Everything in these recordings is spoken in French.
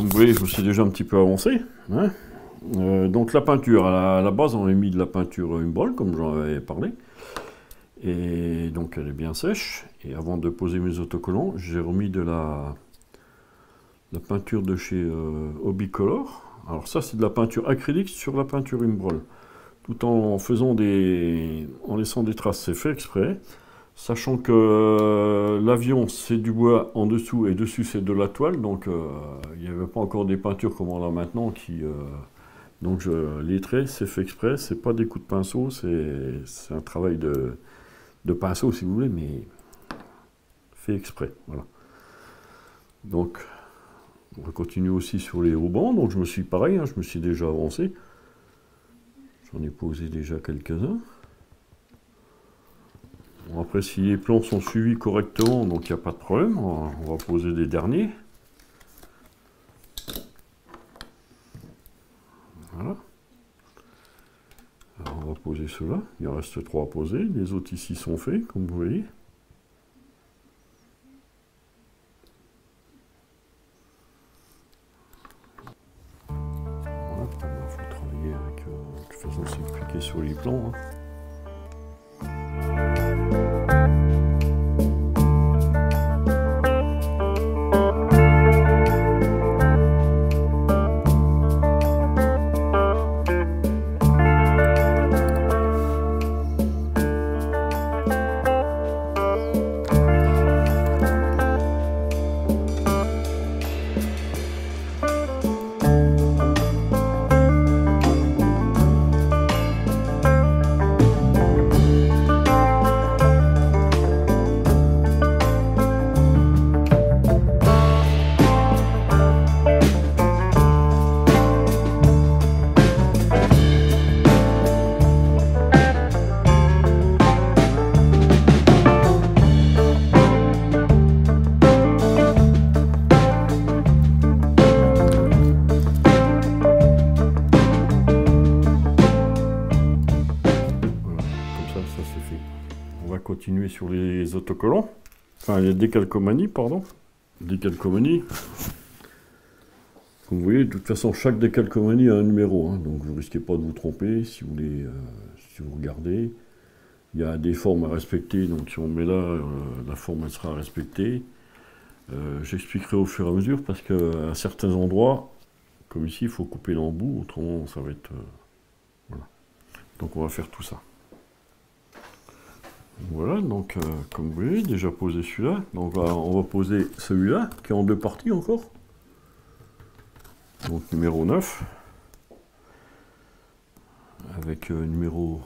comme vous voyez, je me suis déjà un petit peu avancé. Hein. Donc la peinture, à la base, on a mis de la peinture Umbral, comme j'en avais parlé. Et donc elle est bien sèche. Et avant de poser mes autocollants, j'ai remis de la peinture de chez Hobbycolor. Alors ça, c'est de la peinture acrylique sur la peinture Umbral. Tout en faisant en laissant des traces, c'est fait exprès. Sachant que l'avion c'est du bois en dessous et dessus c'est de la toile, donc il n'y avait pas encore des peintures comme on a maintenant donc les traits c'est fait exprès, c'est pas des coups de pinceau, c'est un travail de pinceau si vous voulez, mais fait exprès, voilà. Donc on va continuer aussi sur les haubans, donc je me suis pareil, hein, je me suis déjà avancé, j'en ai posé déjà quelques-uns. Bon, après, si les plans sont suivis correctement, donc il n'y a pas de problème, on va poser des derniers. Voilà. Alors, on va poser ceux-là, il en reste 3 à poser, les autres ici sont faits, comme vous voyez. Voilà, il faut travailler avec, de toute façon c'est cliquer sur les plans. Hein. Continuer sur les autocollants, enfin les décalcomanies, pardon. Décalcomanie. Comme vous voyez, de toute façon, chaque décalcomanie a un numéro, hein, donc vous ne risquez pas de vous tromper si vous voulez, si vous regardez. Il y a des formes à respecter, donc si on met là, la forme elle sera respectée. J'expliquerai au fur et à mesure parce qu'à certains endroits, comme ici, il faut couper l'embout, autrement ça va être... voilà. Donc on va faire tout ça. Voilà, donc comme vous voyez, déjà posé celui-là. Donc on va poser celui-là, qui est en 2 parties encore. Donc numéro 9. Avec numéro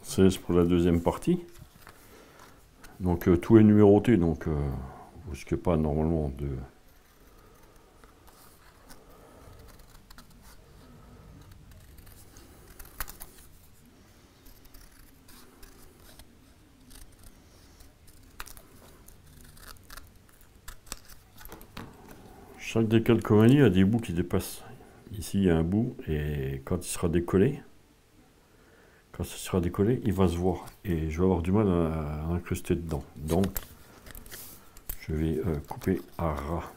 16 pour la deuxième partie. Donc tout est numéroté, donc vous ne risquez pas normalement de... Chaque décalcomanie a des bouts qui dépassent. Ici, il y a un bout, et quand il sera décollé, il va se voir. Et je vais avoir du mal à incruster dedans. Donc, je vais couper à ras.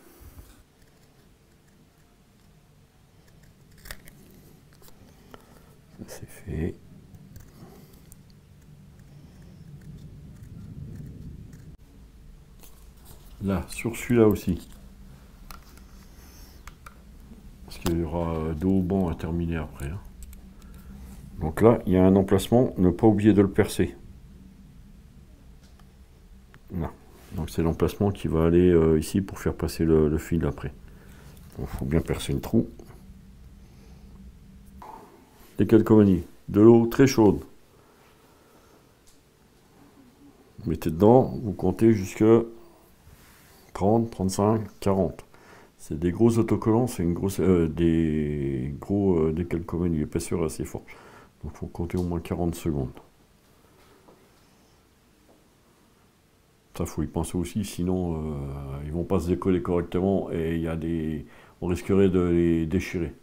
Ça, c'est fait. Là, sur celui-là aussi. Parce qu'il y aura 2 haubans à terminer après. Hein. Donc là, il y a un emplacement, ne pas oublier de le percer. Là. Donc c'est l'emplacement qui va aller ici pour faire passer le fil après. Il faut bien percer le trou. Décalcomanie, de l'eau très chaude. Vous mettez dedans, vous comptez jusqu'à 30, 35, 40. C'est des gros autocollants, c'est une grosse, des gros décalcomanies, l'épaisseur assez forte. Donc il faut compter au moins 40 secondes. Ça, faut y penser aussi, sinon ils vont pas se décoller correctement et il y a on risquerait de les déchirer.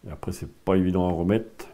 Et après, c'est pas évident à remettre.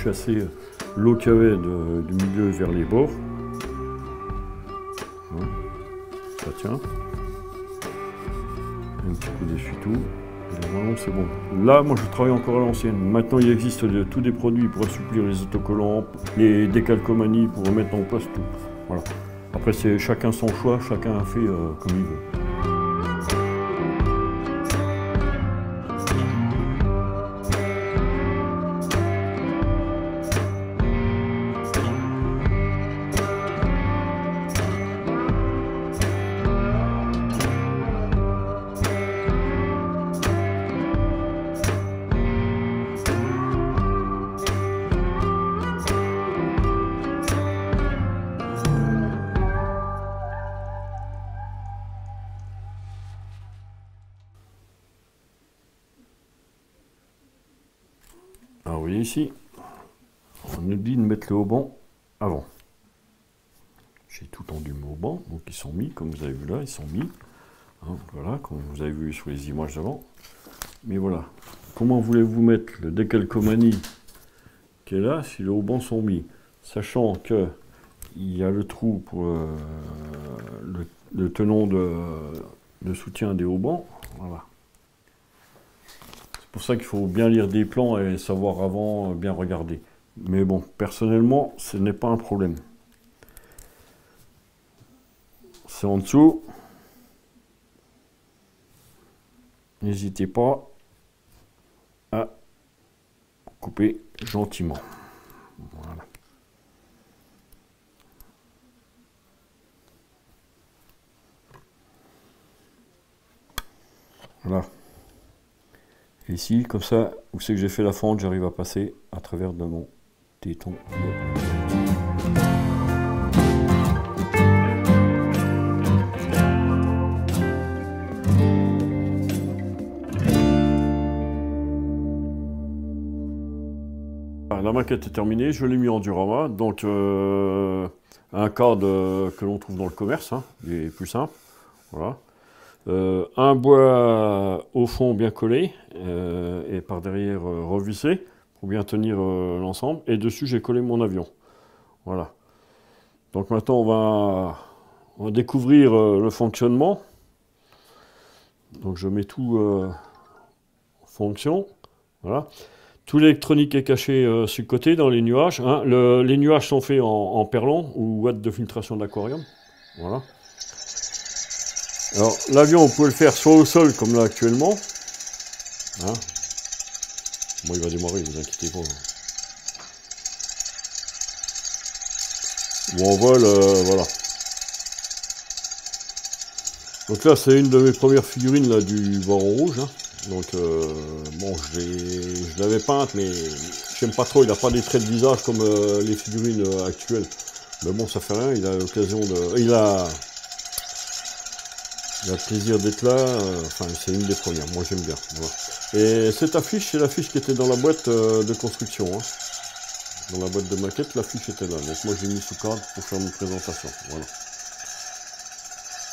chasser l'eau qu'il y avait du milieu vers les bords. Hein, ça tient. Un petit coup d'essuie-tout. Vraiment, c'est bon. Là, moi, je travaille encore à l'ancienne. Maintenant, il existe tous des produits pour assouplir les autocollants, les décalcomanies, pour remettre en place tout. Voilà. Après, c'est chacun son choix, chacun a fait comme il veut. Alors vous voyez ici, on oublie de mettre le haubans avant. J'ai tout tendu mes haubans, donc ils sont mis, comme vous avez vu là, ils sont mis. Hein, voilà, comme vous avez vu sur les images d'avant. Mais voilà, comment voulez-vous mettre le décalcomanie qui est là si les haubans sont mis? Sachant que il y a le trou pour le tenon de soutien des haubans. Voilà. C'est pour ça qu'il faut bien lire des plans et savoir avant bien regarder. Mais bon, personnellement, ce n'est pas un problème. C'est en dessous. N'hésitez pas à couper gentiment. Voilà. Voilà. Et ici, comme ça, où c'est que j'ai fait la fente, j'arrive à passer à travers de mon téton. La maquette est terminée, je l'ai mis en diorama, donc un cadre que l'on trouve dans le commerce, hein, il est plus simple, voilà. Un bois au fond bien collé et par derrière revissé pour bien tenir l'ensemble, et dessus j'ai collé mon avion, voilà. Donc maintenant on va découvrir le fonctionnement, donc je mets tout en fonction, voilà. Tout l'électronique est caché sur le côté dans les nuages. Hein. Les nuages sont faits en perlon ou ouate de filtration d'aquarium. Voilà. Alors l'avion, vous pouvez le faire soit au sol comme là actuellement. Hein. Bon, il va démarrer, ne vous inquiétez pas. Ou en vol, voilà. Donc là, c'est une de mes premières figurines là, du Baron Rouge. Hein. Donc, bon, je l'avais peinte, mais j'aime pas trop. Il n'a pas des traits de visage comme les figurines actuelles. Mais bon, ça fait rien. Il a l'occasion de. Il a le plaisir d'être là. Enfin, c'est une des premières. Moi, j'aime bien. Voilà. Et cette affiche, c'est l'affiche qui était dans la boîte de construction. Hein. Dans la boîte de maquette, l'affiche était là. Donc, moi, j'ai mis sous cadre pour faire une présentation. Voilà.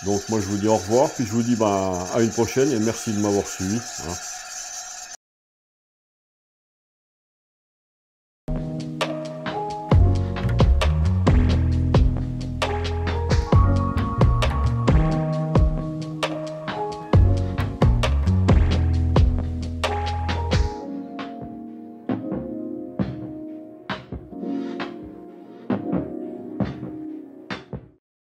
Donc moi je vous dis au revoir, puis je vous dis à une prochaine et merci de m'avoir suivi. Hein.